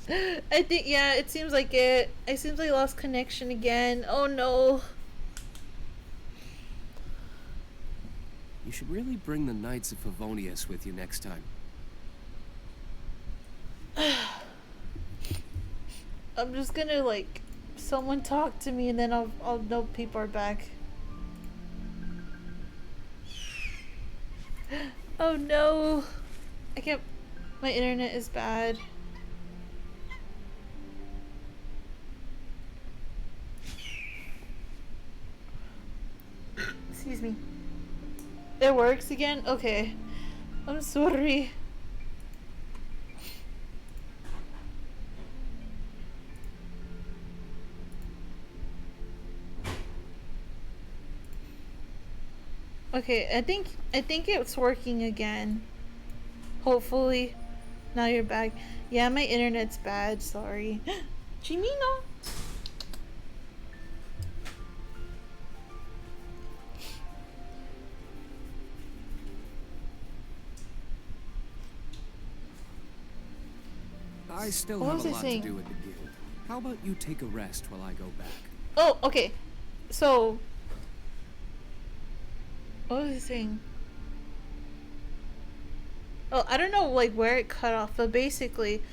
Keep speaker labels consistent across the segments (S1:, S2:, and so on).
S1: I think, yeah, it seems like it. It seems like I lost connection again. Oh no.
S2: You should really bring the Knights of Favonius with you next time.
S1: I'm just gonna, like, someone talk to me and then I'll know people are back. Oh no. I can't. My internet is bad. Excuse me. It works again? Okay. I'm sorry. Okay, I think it's working again. Hopefully. Now you're back. Yeah, my internet's bad, sorry. Chimino!
S2: I still have a lot to do at the guild. How about you take a rest while I go back?
S1: Oh, okay. So, what was I saying? Oh, I don't know, like, where it cut off, but basically,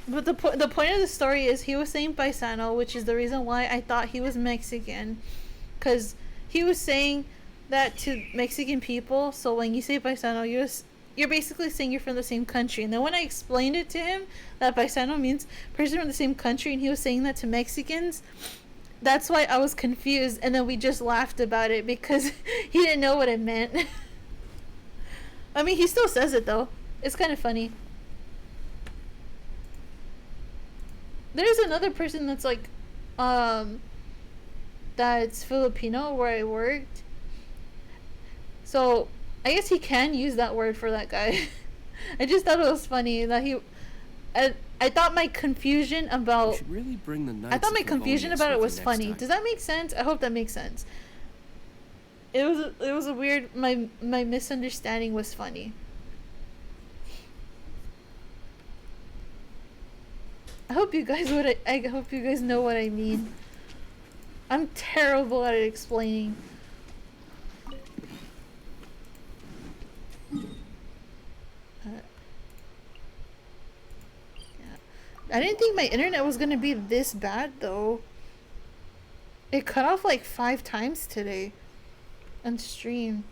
S1: but the point of the story is he was saying paisano, which is the reason why I thought he was Mexican, because he was saying that to Mexican people. So when you say paisano, you're basically saying you're from the same country. And then when I explained it to him that paisano means person from the same country, and he was saying that to Mexicans, that's why I was confused. And then we just laughed about it because he didn't know what it meant. I mean, he still says it though. It's kind of funny. There's another person that's like, that's Filipino where I worked. So I guess he can use that word for that guy. I just thought it was funny that he. I thought my confusion about.
S2: You should really bring the Knights
S1: I thought my confusion about it was funny.
S2: time.
S1: Does that make sense? I hope that makes sense. It was a weird. My misunderstanding was funny. I hope you guys I hope you guys know what I mean. I'm terrible at explaining. I didn't think my internet was gonna be this bad though. It cut off like 5 times today on stream.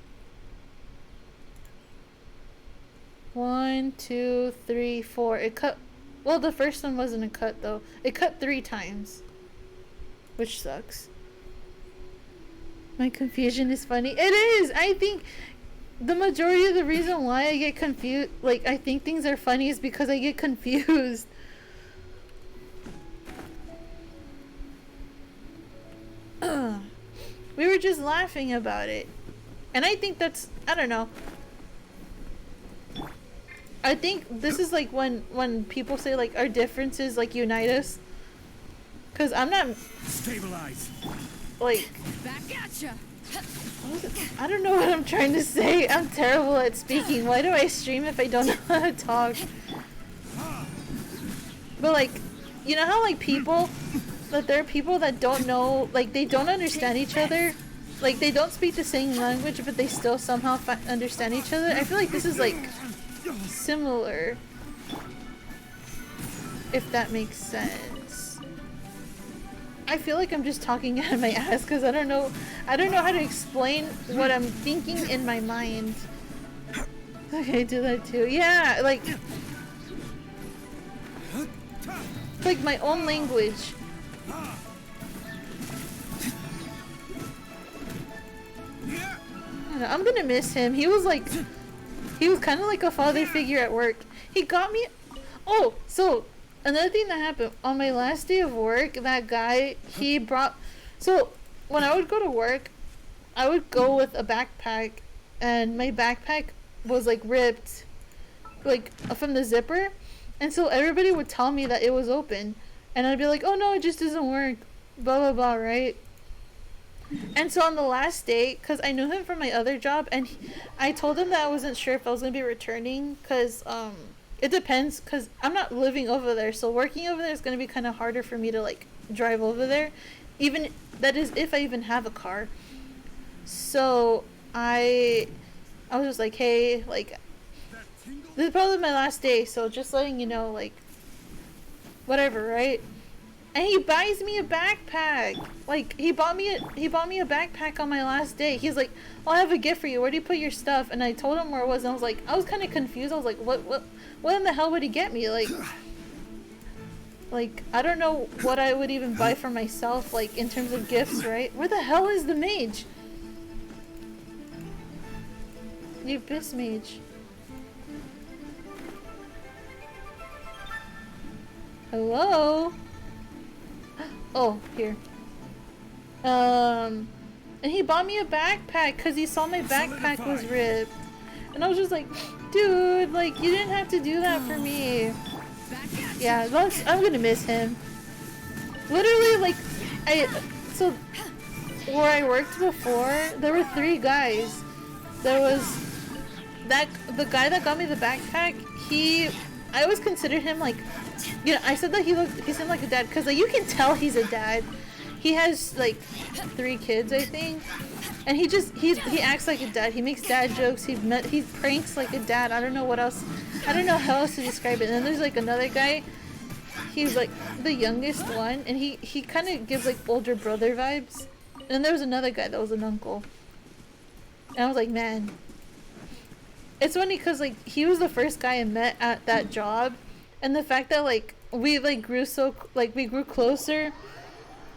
S1: 1, 2, 3, 4. It cut. Well, the first one wasn't a cut though. It cut 3 times, which sucks. My confusion is funny. It is. I think the majority of the reason why I get confused, like I think things are funny, is because I get confused. We were just laughing about it. And I think that's, I don't know. I think this is like when people say like our differences like unite us. Cause I'm not
S3: stabilize.
S1: Like
S4: back at ya.
S1: I don't know what I'm trying to say. I'm terrible at speaking. Why do I stream if I don't know how to talk? But like, you know how like people, that there are people that don't know, like they don't understand each other, like they don't speak the same language but they still somehow understand each other. I feel like this is like similar, if that makes sense. I feel like I'm just talking out of my ass because I don't know how to explain what I'm thinking in my mind. Okay, do that too. Yeah, like my own language. I'm gonna miss him. He was kind of like a father figure at work. He got me. Oh, so another thing that happened on my last day of work, that guy, he brought. So when I would go to work, I would go with a backpack, and my backpack was like ripped, like from the zipper, and so everybody would tell me that it was open, and I'd be like, oh no, it just doesn't work, blah blah blah, right? And so on the last day, because I knew him from my other job, and I told him that I wasn't sure if I was going to be returning, because it depends, because I'm not living over there, so working over there is going to be kind of harder for me to like drive over there, even that is if I even have a car. So I was just like, hey, like, this is probably my last day, so just letting you know, like, whatever, right? And he buys me a backpack. Like, he bought me a backpack on my last day. He's like, well, I have a gift for you. Where do you put your stuff? And I told him where it was, and I was kind of confused. I was like, what in the hell would he get me? Like, I don't know what I would even buy for myself, like, in terms of gifts, right? Where the hell is the mage? The Abyss Mage. Hello? Oh, here. And he bought me a backpack because he saw my backpack was ripped. And I was just like, dude, like, you didn't have to do that for me. Yeah, I'm gonna miss him. Literally, like, so, where I worked before, there were 3 guys. There was the guy that got me the backpack, I always considered him like, you know, I said that he seemed like a dad, because like, you can tell he's a dad. He has like 3 kids, I think, and he acts like a dad. He makes dad jokes. He pranks like a dad. I don't know what else. I don't know how else to describe it. And then there's like another guy. He's like the youngest one, and he kind of gives like older brother vibes. And then there was another guy that was an uncle. And I was like, man. It's funny because like he was the first guy I met at that job, and the fact that like we like grew closer,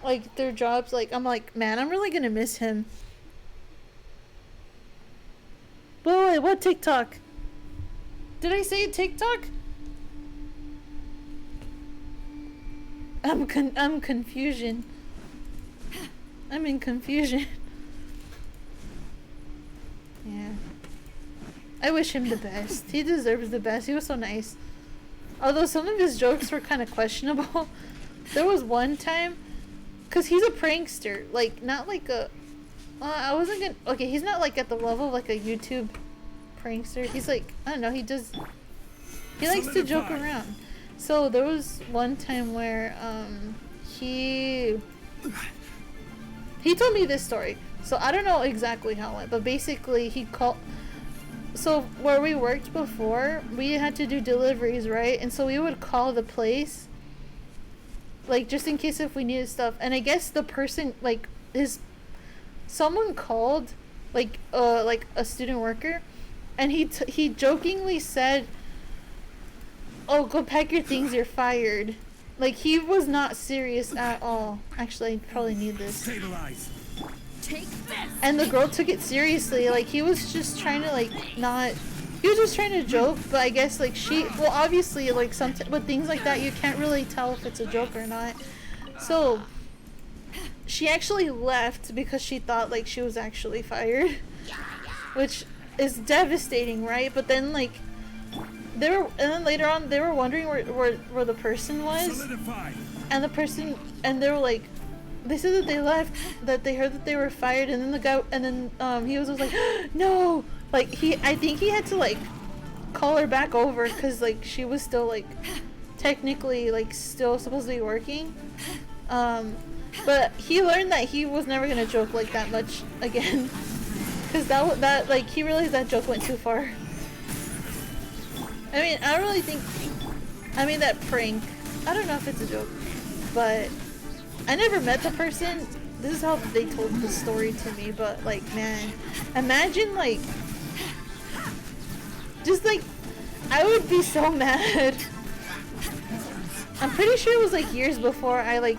S1: like their jobs, like I'm like, man, I'm really gonna miss him. Wait, what TikTok? Did I say TikTok? I'm confusion. I'm in confusion. Yeah. I wish him the best. He deserves the best. He was so nice. Although some of his jokes were kind of questionable. There was one time, because he's a prankster. Like, not like a... I wasn't gonna... Okay, he's not like at the level of like a YouTube prankster. He's like... I don't know, he likes to joke around. So there was one time where he told me this story. So I don't know exactly how it went, but basically he called... So where we worked before, we had to do deliveries, right? And so we would call the place, like, just in case if we needed stuff. And I guess the person, like, someone called, like a student worker, and he jokingly said, oh, go pack your things, you're fired. Like, he was not serious at all. Actually, I probably need this.
S3: Stabilize. Take this.
S1: And the girl took it seriously. Like, he was just trying to, like, not... He was just trying to joke, but I guess, like, well, obviously, like, with things like that, you can't really tell if it's a joke or not. So, she actually left because she thought, like, she was actually fired. Which is devastating, right? But then, like, and then later on, they were wondering where the person was. And they were like, they said that they left, that they heard that they were fired, and then the guy, and then he was like, no, like I think he had to like call her back over because like she was still like technically like still supposed to be working, but he learned that he was never gonna joke like that much again, because that like he realized that joke went too far. I mean, I don't really think, I mean that prank, I don't know if it's a joke, but I never met the person. This is how they told the story to me, but like, man, imagine like, just like, I would be so mad. I'm pretty sure it was like years before I like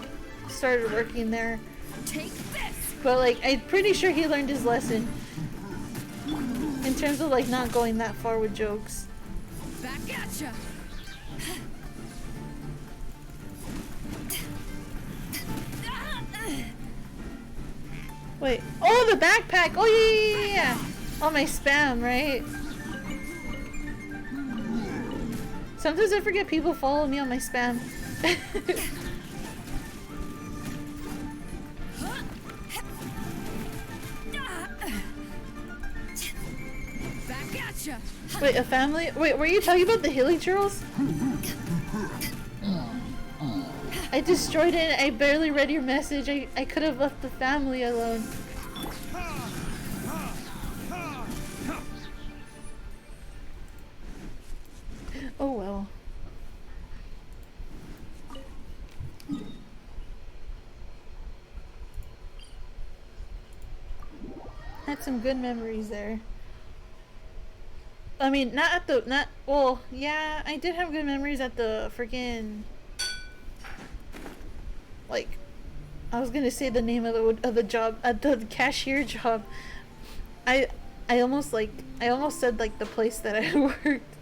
S1: started working there.
S3: Take this.
S1: But like, I'm pretty sure he learned his lesson in terms of like not going that far with jokes.
S3: Back at ya.
S1: Wait. Oh, the backpack! Oh, yeah! Oh, my spam, right? Sometimes I forget people follow me on my spam.
S3: Back at ya.
S1: Wait, a family? Wait, were you talking about the Hilly Churls? I destroyed it. I barely read your message. I could have left the family alone. Oh well. Had some good memories there. I mean, well, yeah, I did have good memories at the freaking, like, I was gonna say the name of the job, at the cashier job. I almost said, like, the place that I worked.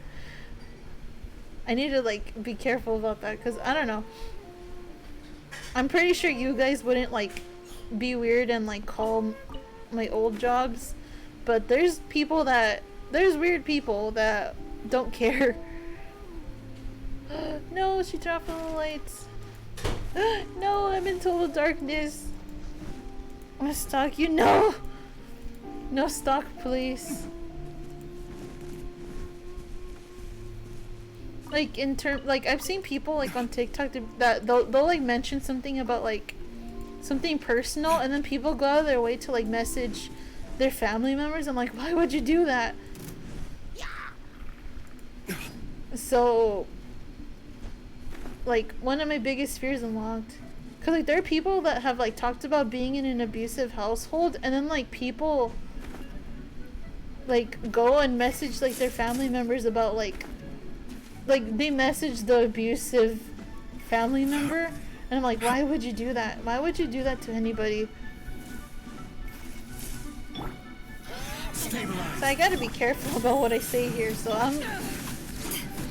S1: I need to, like, be careful about that, because, I don't know. I'm pretty sure you guys wouldn't, like, be weird and, like, call my old jobs, but there's weird people that don't care. No, she dropped all the lights. No, I'm in total darkness. I'm gonna stalk you. No! No stalk, please. Like, like, I've seen people, like, on TikTok that they'll like, mention something about, like, something personal, and then people go out of their way to, like, message their family members. I'm like, why would you do that? So, like, one of my biggest fears unlocked. Because, like, there are people that have, like, talked about being in an abusive household, and then, like, people, like, go and message, like, their family members about, like, they message the abusive family member, and I'm like, why would you do that? Why would you do that to anybody? So I gotta be careful about what I say here, so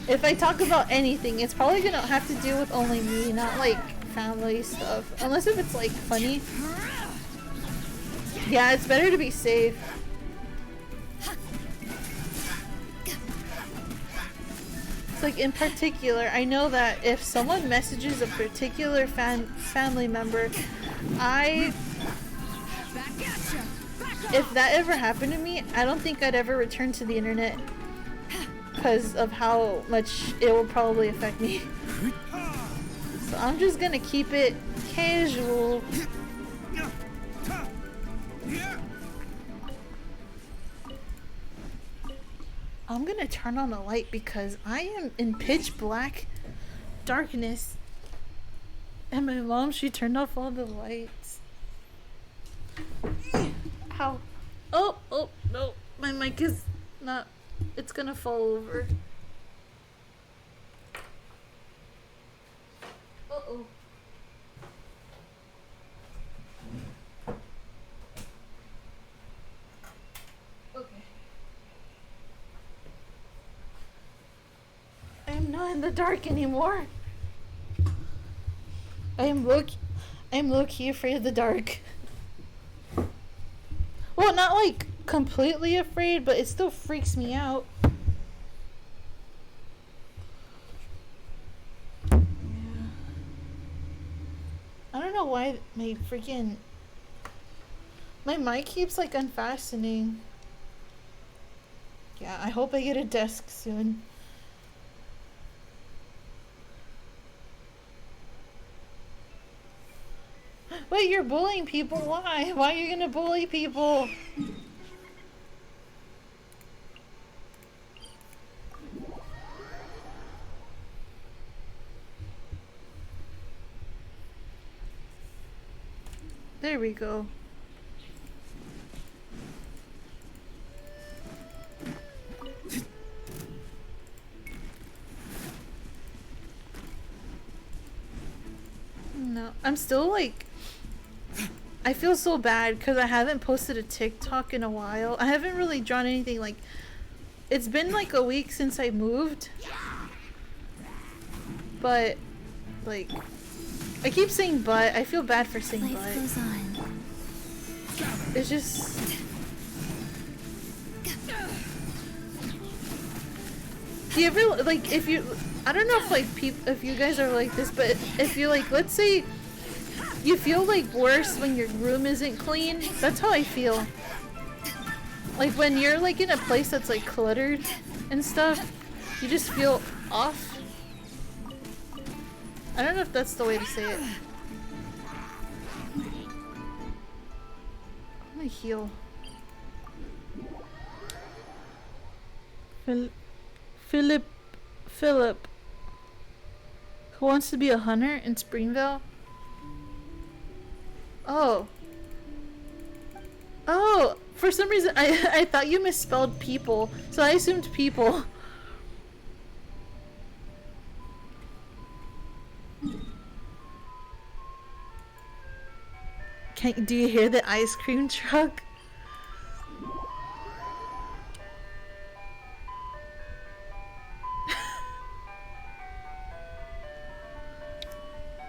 S1: if I talk about anything, it's probably gonna have to do with only me, not, like, family stuff. Unless if it's, like, funny. Yeah, it's better to be safe. It's like, in particular, I know that if someone messages a particular family member, if that ever happened to me, I don't think I'd ever return to the internet because of how much it will probably affect me. So I'm just gonna keep it casual. I'm gonna turn on the light because I am in pitch black darkness. And my mom, she turned off all the lights. Ow. Oh, no. My mic is not, it's gonna fall over. Uh-oh. Okay. I am not in the dark anymore. I'm low-key afraid of the dark. Well, not like completely afraid, but it still freaks me out. Yeah. I don't know why my mic keeps, like, unfastening. Yeah, I hope I get a desk soon. Wait, you're bullying people? Why? Why are you gonna bully people? There we go. No, I'm still, like, I feel so bad because I haven't posted a TikTok in a while. I haven't really drawn anything, like, it's been like a week since I moved. But, like, I keep saying but. I feel bad for saying but.
S3: Life goes on.
S1: It's just... Do you ever, like, if you... I don't know if, like, if you guys are like this, but if you, like, let's say you feel, like, worse when your room isn't clean. That's how I feel. Like, when you're, like, in a place that's, like, cluttered, and stuff, you just feel off. I don't know if that's the way to say it. I'm gonna heal. Philip, who wants to be a hunter in Springville? Oh. Oh, for some reason I thought you misspelled people, so I assumed people. Do you hear the ice cream truck?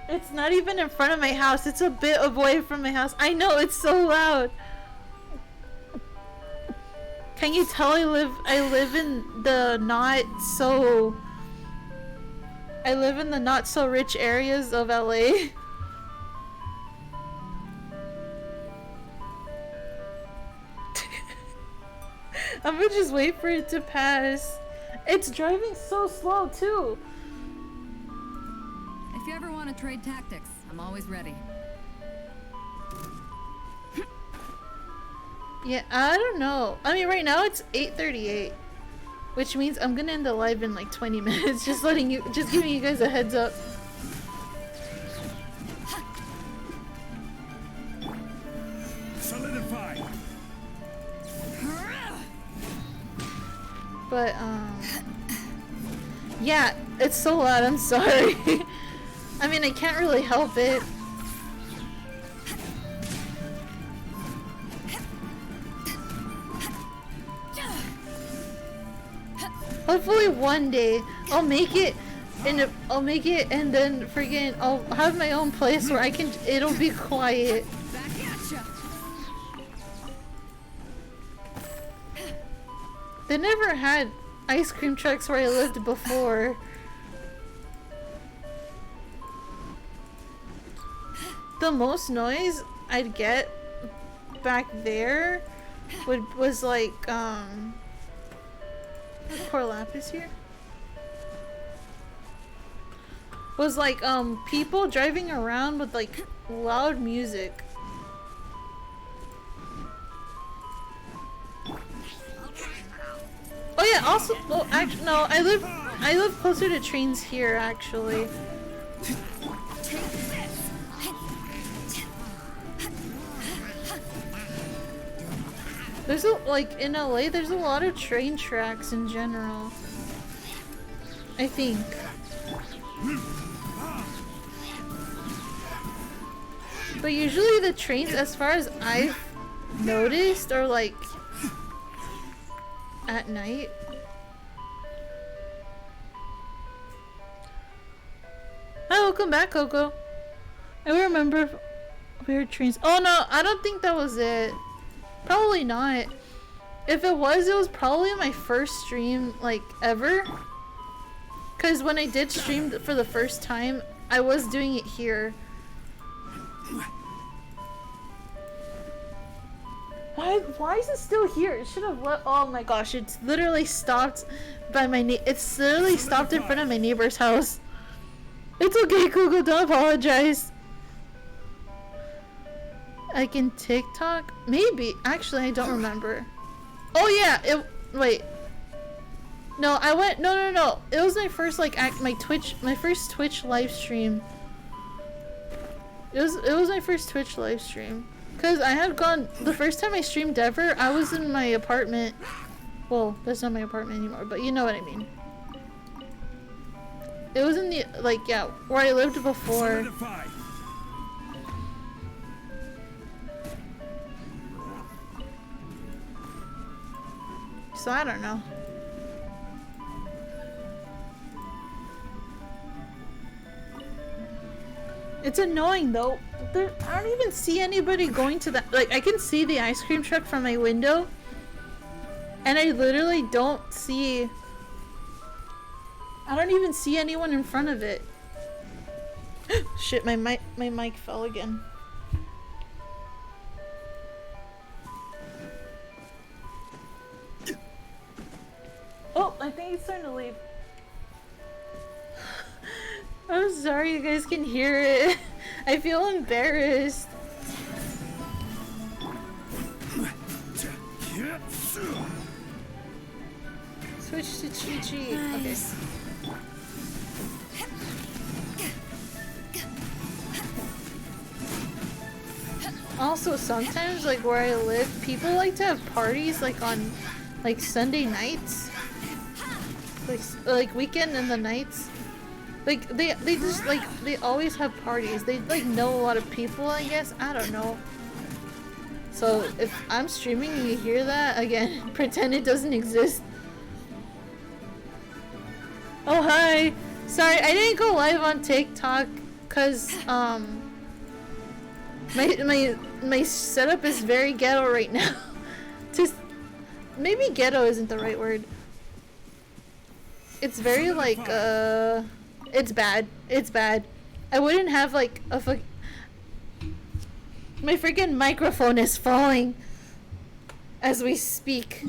S1: It's not even in front of my house. It's a bit away from my house. I know, it's so loud. Can you tell I live in the not so rich areas of LA? I'm gonna just wait for it to pass. It's driving so slow too.
S3: If you ever want to trade tactics, I'm always ready.
S1: Yeah, I don't know. I mean, right now it's 8:38, which means I'm gonna end the live in like 20 minutes. Just giving you guys a heads up.
S4: Solidify.
S1: But yeah, it's so loud. I'm sorry. I mean, I can't really help it. Hopefully one day I'll make it and then friggin' I'll have my own place where it'll be quiet.
S3: Back at ya.
S1: They never had ice cream trucks where I lived before. The most noise I'd get back there was like Poor Lapis here. Was like people driving around with like loud music. Oh yeah, also well actually no, I live closer to trains here actually. There's like in LA there's a lot of train tracks in general. I think. But usually the trains, as far as I've noticed, are like at night. Hi, welcome back, Coco. I remember weird trains. Oh no, I don't think that was it. Probably not. If it was probably my first stream, like, ever. Because when I did stream for the first time, I was doing it here. Why is it still here? It should have let. Oh my gosh! It's literally stopped by my. It's literally stopped in front of my neighbor's house. It's okay, Google. Don't apologize. I can TikTok? Maybe. Actually, I don't remember. Oh yeah. Wait. No, I went. No. It was my first like my first Twitch live stream. It was my first Twitch live stream. Cause I had gone the first time I streamed ever. I was in my apartment. Well, that's not my apartment anymore, but you know what I mean. It was in the where I lived before.
S4: Solidify.
S1: So I don't know. It's annoying though. I don't even see anybody going to that. Like, I can see the ice cream truck from my window, and I literally don't see. I don't even see anyone in front of it. Shit, my mic fell again. Oh, I think It's starting to leave. I'm sorry you guys can hear it. I feel embarrassed. Switch to Chi-Chi.
S3: Nice.
S1: Okay. Also, sometimes, like, where I live, people like to have parties, like, on, like, Sunday nights. Like weekend and the nights. Like, they just, like, they always have parties. They, like, know a lot of people, I guess. I don't know. So, if I'm streaming and you hear that, again, pretend it doesn't exist. Oh, hi! Sorry, I didn't go live on TikTok, cause, my setup is very ghetto right now. Just, maybe ghetto isn't the right word. It's very, like, it's bad. It's bad. I wouldn't have, like, my freaking microphone is falling as we speak.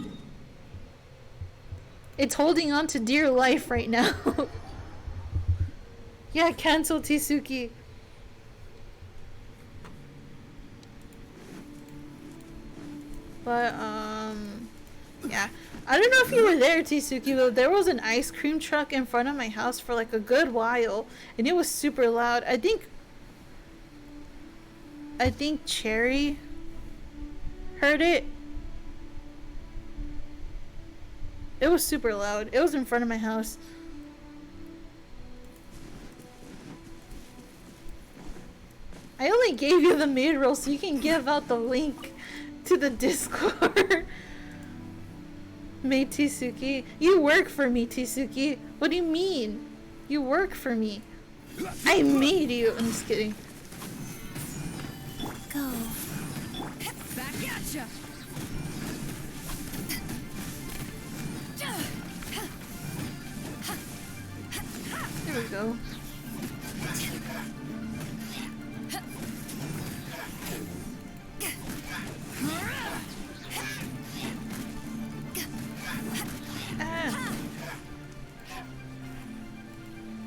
S1: It's holding on to dear life right now. Yeah, cancel Tisuki. But, yeah. I don't know if you were there, Tisuki, but there was an ice cream truck in front of my house for like a good while, and it was super loud. I think Cherry heard it. It was super loud. It was in front of my house. I only gave you the mid-roll so you can give out the link to the Discord. Made Tisuki. You work for me, Tisuki. What do you mean? You work for me. I made you. I'm just kidding.
S3: Go. Back at ya.
S1: There we go.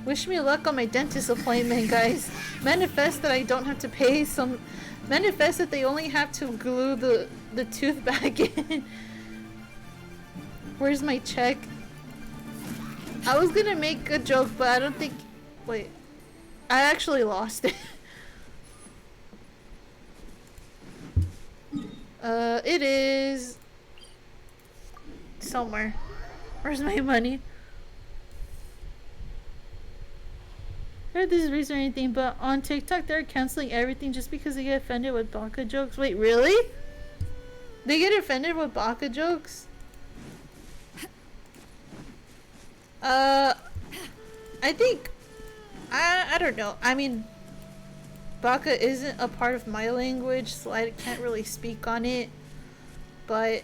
S1: Wish me luck on my dentist appointment, guys. Manifest that I don't have to pay some... Manifest that they only have to glue the tooth back in. Where's my check? I was gonna make a joke, but I don't think... Wait. I actually lost it. It is... somewhere. Where's my money? I heard this is reason or anything, but on TikTok they're canceling everything just because they get offended with baka jokes. Wait, really? They get offended with baka jokes? I think... I don't know. I mean, baka isn't a part of my language, so I can't really speak on it. But...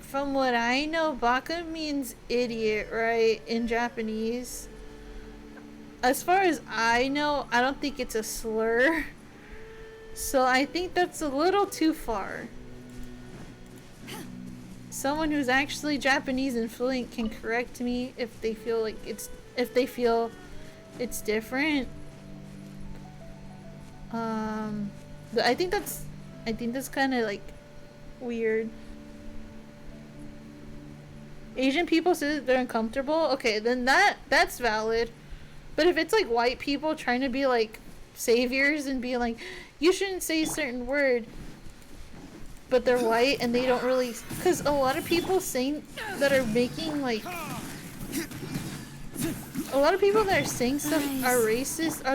S1: from what I know, baka means idiot, right? In Japanese. As far as I know, I don't think it's a slur. So I think that's a little too far. Someone who's actually Japanese and fluent can correct me if they feel like it's different. But I think that's kind of like weird. Asian people say that they're uncomfortable. Okay, then that's valid. But if it's like white people trying to be like saviors and be like, you shouldn't say a certain word, but they're white and they don't really, because a lot of people saying that are making like, a lot of people that are saying stuff are racist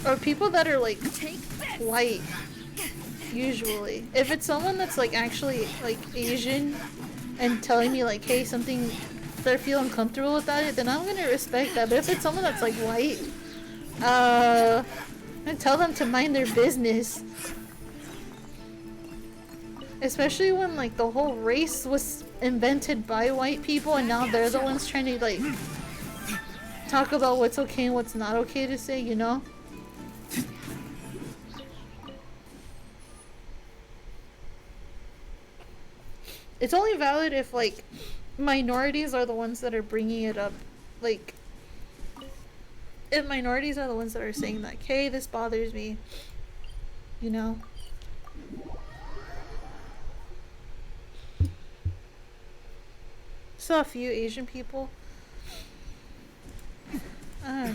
S1: are people that are like white. Usually, if it's someone that's like actually like Asian and telling me like, hey, something that I feel uncomfortable without it, then I'm gonna respect that. But if it's someone that's like white, I'm gonna tell them to mind their business. Especially when like the whole race was invented by white people and now they're the ones trying to like talk about what's okay and what's not okay to say, you know? It's only valid if like minorities are the ones that are bringing it up. Like, if minorities are the ones that are saying like, hey, this bothers me, you know? Saw a few Asian people. I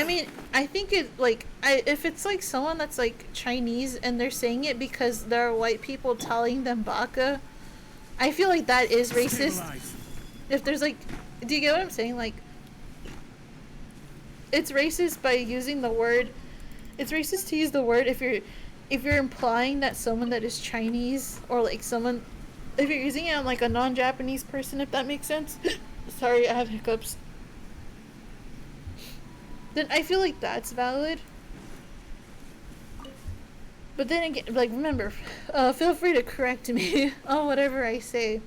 S1: mean, I think it like if it's like someone that's like Chinese and they're saying it because there are white people telling them baka, I feel like that is racist. If there's like, do you get what I'm saying? Like, it's racist by using the word. It's racist to use the word if you're implying that someone that is Chinese or like someone, if you're using it on like a non-Japanese person, if that makes sense. Sorry, I have hiccups. Then I feel like that's valid. But then again, like, remember, feel free to correct me on whatever I say.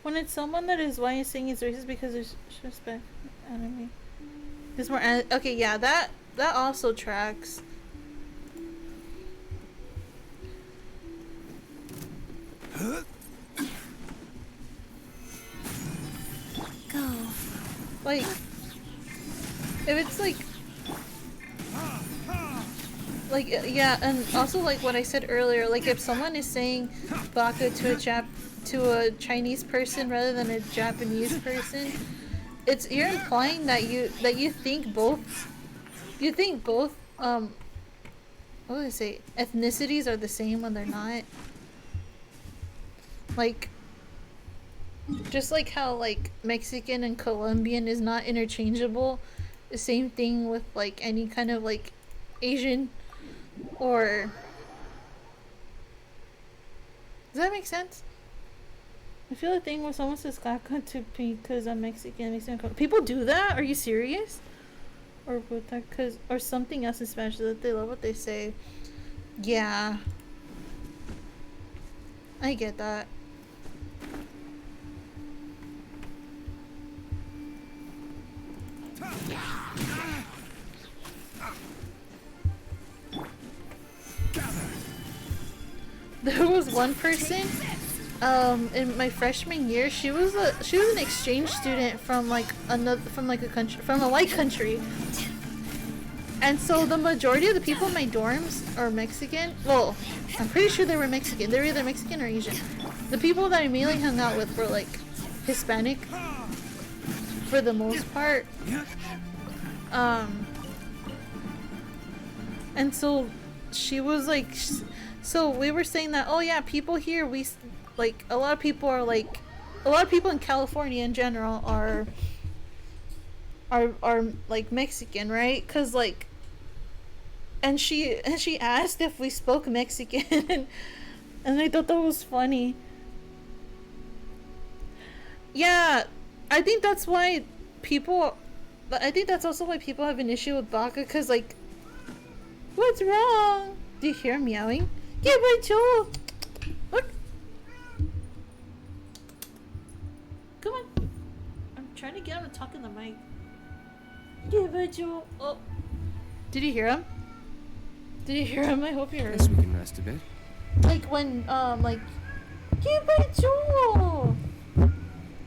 S1: When it's someone that is white saying it's racist because there's respect enemy. There's more okay, yeah, that also tracks.
S3: Go.
S1: Like, if it's like, yeah, and also like what I said earlier, like if someone is saying baka to a Chinese person rather than a Japanese person, you're implying that you think both what would I say, ethnicities are the same when they're not. Like, just like how like Mexican and Colombian is not interchangeable, the same thing with like any kind of like Asian or, does that make sense? I feel the thing when someone says caca to because I'm Mexican, people do that? Are you serious? Or with that cause, or something else in Spanish that they love what they say. Yeah, I get that. There was one person in my freshman year, she was an exchange student from like a white country. And so the majority of the people in my dorms are Mexican. Well, I'm pretty sure they were Mexican. They were either Mexican or Asian. The people that I mainly hung out with were like Hispanic for the most part. And so she was like, so we were saying that, oh yeah, people here, like a lot of people in California in general are like Mexican, right? Cause like, and she asked if we spoke Mexican, and I thought that was funny. Yeah, I think that's also why people have an issue with baka, cause like, what's wrong? Do you hear him meowing? Yeah, but Joe, look. Come on. I'm trying to get him to talk in the mic. Yeah, but Joe. Oh. Did you hear him? Did you hear him? I hope you heard
S2: Guess
S1: him.
S2: we can rest a bit.
S1: Like when, like, yeah, but Joe.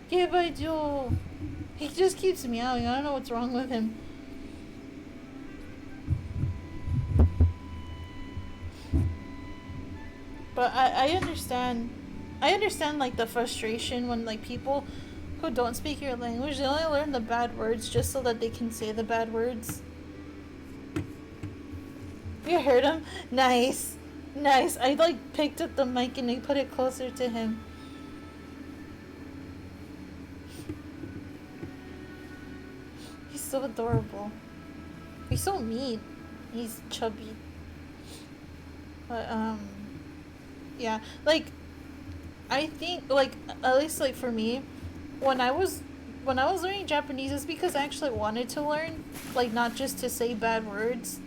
S1: Yeah, but Joe. He just keeps meowing. I don't know what's wrong with him. But I understand like the frustration when like people who don't speak your language, they only learn the bad words just so that they can say the bad words. You heard him? Nice. Nice. I like picked up the mic and I put it closer to him. He's so adorable. He's so mean. He's chubby. But yeah, like, I think, like, at least, like, for me, when I was learning Japanese, it's because I actually wanted to learn, like, not just to say bad words,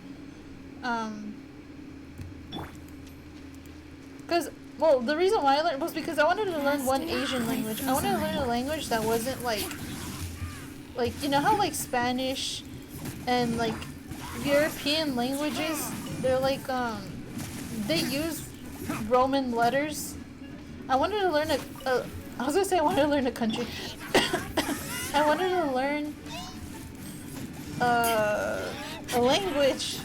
S1: because, well, the reason why I learned was because I wanted to learn one Asian language. I wanted to learn a language that wasn't, like, like, you know how like Spanish and like European languages, they're like they use Roman letters. I wanted to learn I was gonna say I wanted to learn a country. I wanted to learn a language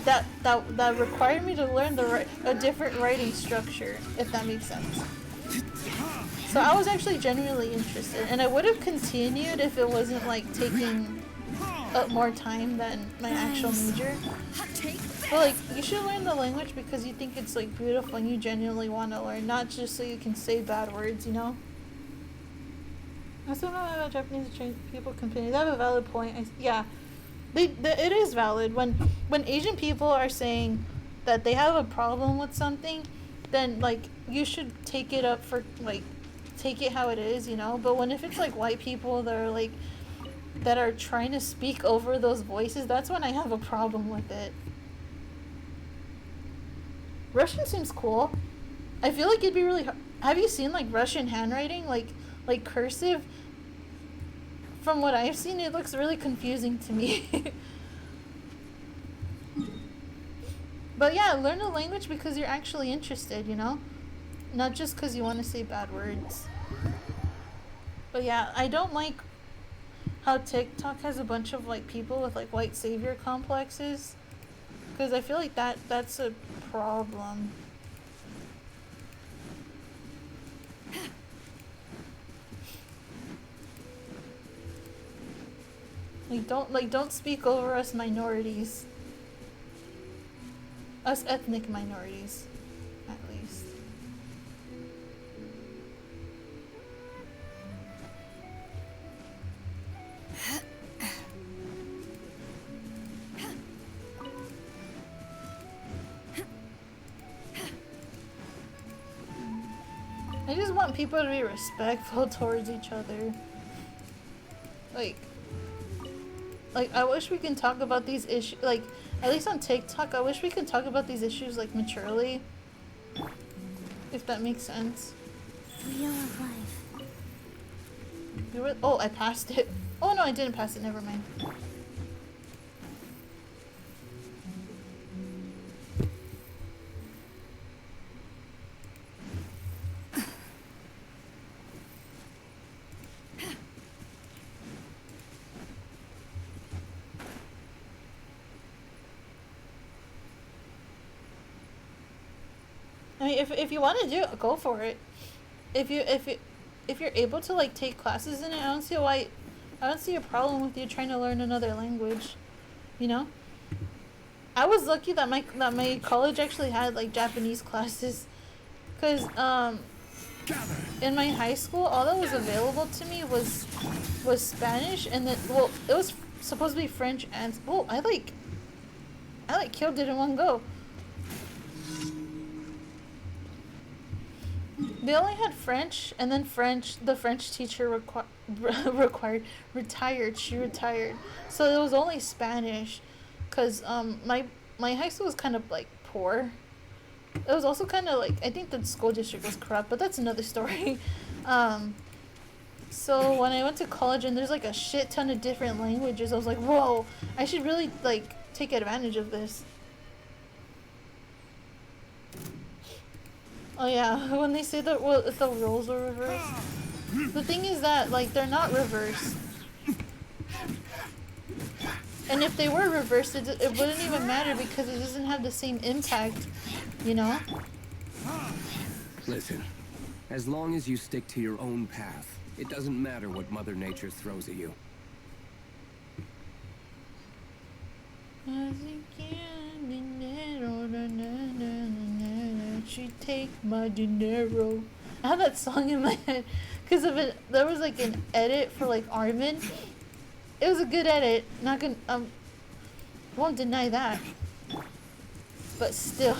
S1: that required me to learn a different writing structure, if that makes sense. So I was actually genuinely interested, and I would have continued if it wasn't like taking up more time than my actual major. But like, you should learn the language because you think it's like beautiful and you genuinely want to learn, not just so you can say bad words, you know? I still know how Japanese people complain. They have a valid point. Yeah, it is valid. When Asian people are saying that they have a problem with something, then like you should take it up for like take it how it is, you know. But if it's like white people that are like that are trying to speak over those voices, that's when I have a problem with it. Russian seems cool. I feel like it'd be really hard. Have you seen like Russian handwriting, like cursive? From what I've seen, it looks really confusing to me. But yeah, learn a language because you're actually interested, you know? Not just because you want to say bad words. But yeah, I don't like how TikTok has a bunch of like people with like white savior complexes. Because I feel like that's a problem. Don't speak over us minorities. Us ethnic minorities, at least. I just want people to be respectful towards each other. Like, I wish we can talk about these issues, like, at least on TikTok, I wish we could talk about these issues, like, maturely. If that makes sense.
S3: Wheel of life.
S1: Oh, I passed it. Oh, no, I didn't pass it. Never mind. I mean, if you want to do it, go for it. If you're able to like take classes in it, I don't see a problem with you trying to learn another language. You know, I was lucky that my college actually had like Japanese classes, cause in my high school all that was available to me was Spanish, and then it was supposed to be French and I killed it in one go. They only had French, and then the French teacher retired. She retired. So it was only Spanish, because my high school was kind of like poor. It was also kind of like, I think the school district was corrupt, but that's another story. So when I went to college and there's like a shit ton of different languages, I was like, whoa, I should really like take advantage of this. Oh yeah, when they say that if the roles are reversed. The thing is that, like, they're not reversed. And if they were reversed, it wouldn't even matter because it doesn't have the same impact, you know?
S2: Listen, as long as you stick to your own path, it doesn't matter what Mother Nature throws at you.
S1: She take my dinero. I have that song in my head because of it. There was like an edit for like Armin. It was a good edit. Not gonna won't deny that. But still.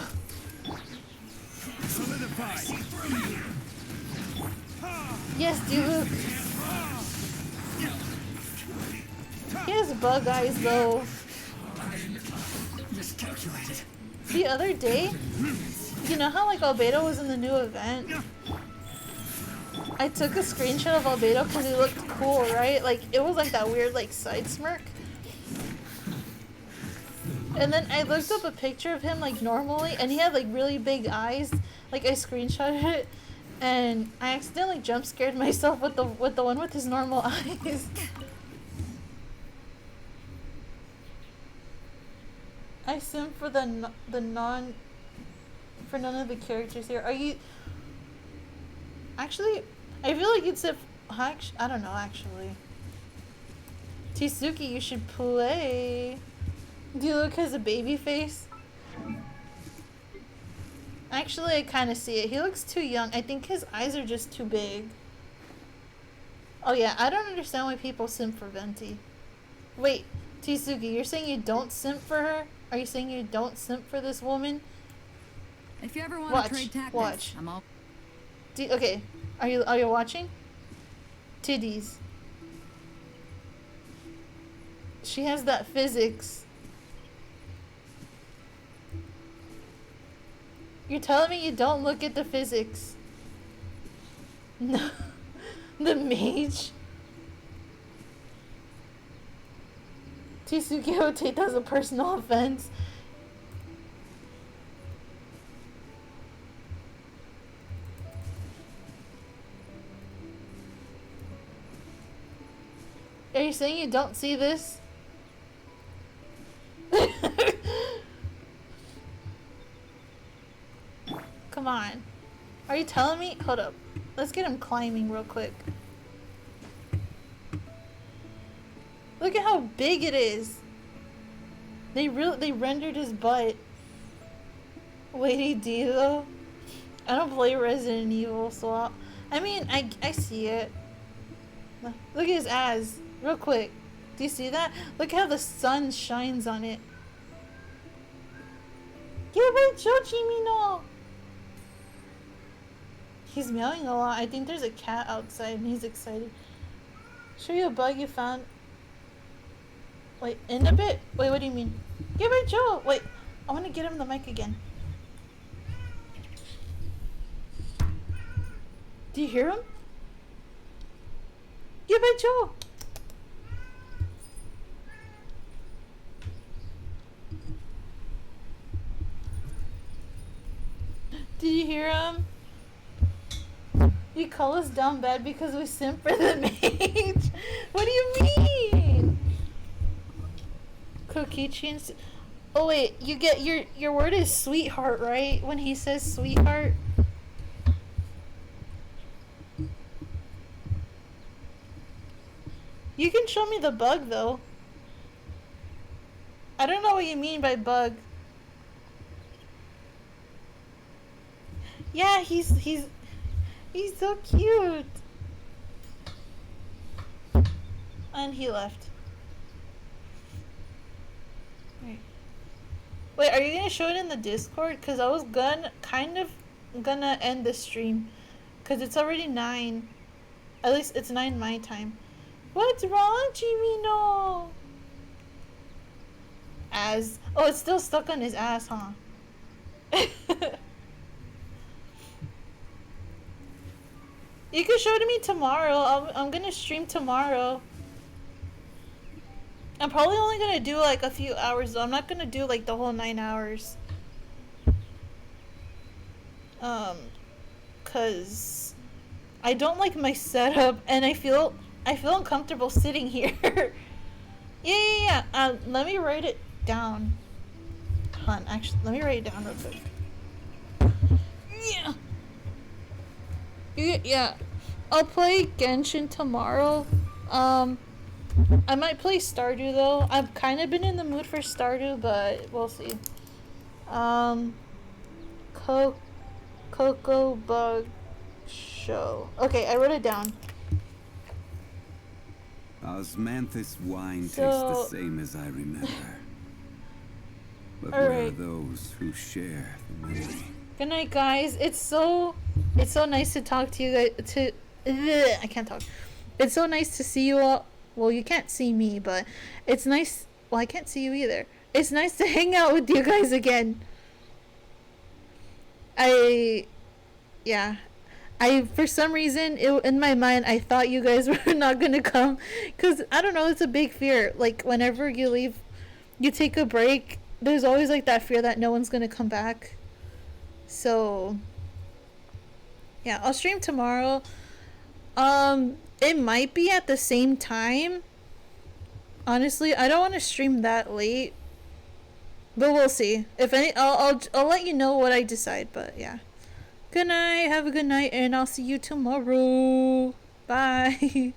S1: Yes, dude. He has bug eyes though. The other day, you know how like Albedo was in the new event? I took a screenshot of Albedo because he looked cool, right? Like, it was like that weird, like, side smirk. And then I looked up a picture of him, like, normally, and he had, like, really big eyes. Like, I screenshotted it, and I accidentally jump scared myself with the one with his normal eyes. I sim for for none of the characters here. Are you... Actually, I feel like it's I don't know, actually. Tsuki, you should play. Do you look as a baby face? Actually, I kind of see it. He looks too young. I think his eyes are just too big. Oh yeah, I don't understand why people simp for Venti. Wait, Tsuki, you're saying you don't simp for her? Are you saying you don't simp for this woman?
S3: If you ever want to trade tactics,
S1: watch.
S3: I'm all...
S1: Okay, are you watching? Titties. She has that physics. You're telling me you don't look at the physics? No. The mage? Tsuki will take that as a personal offense. Are you saying you don't see this? Come on. Are you telling me? Hold up. Let's get him climbing real quick. Look at how big it is. They rendered his butt. Lady D though. I don't play Resident Evil, so I mean I see it. Look at his ass. Real quick. Do you see that? Look how the sun shines on it. He's meowing a lot. I think there's a cat outside and he's excited. Show you a bug you found. Wait, in a bit? Wait, what do you mean? Give it Joe! Wait, I want to get him the mic again. Do you hear him? Give it Joe! Did you hear him? You call us down bad because we simp for the mage? What do you mean? Kokichi and... Oh wait, you get your word is sweetheart, right? When he says sweetheart? You can show me the bug though. I don't know what you mean by bug. Yeah, he's so cute. And he left. Wait, are you gonna show it in the Discord? Cause I was kind of gonna end the stream, cause it's already 9. At least it's 9 my time. What's wrong, Jimino? Oh, it's still stuck on his ass, huh? You can show it to me tomorrow. I'm gonna stream tomorrow. I'm probably only gonna do like a few hours though. I'm not gonna do like the whole 9 hours. Cause I don't like my setup and I feel uncomfortable sitting here. Yeah. Let me write it down. Hun, actually, let me write it down real quick. Yeah. I'll play Genshin tomorrow. I might play Stardew though. I've kind of been in the mood for Stardew, but we'll see. Cocoa Bug Show. Okay, I wrote it down.
S4: Osmanthus wine tastes the same as I remember. But where are those who share the memory?
S1: Good night, guys. It's so nice to talk to you guys. I can't talk. It's so nice to see you all. Well, you can't see me, but it's nice. Well, I can't see you either. It's nice to hang out with you guys again. for some reason, in my mind, I thought you guys were not gonna come, cause I don't know, it's a big fear. Like whenever you leave, you take a break. There's always like that fear that no one's gonna come back. So yeah, I'll stream tomorrow. It might be at the same time. Honestly, I don't want to stream that late, but we'll see. If any, I'll let you know what I decide. But yeah. Good night. Have a good night, and I'll see you tomorrow. Bye.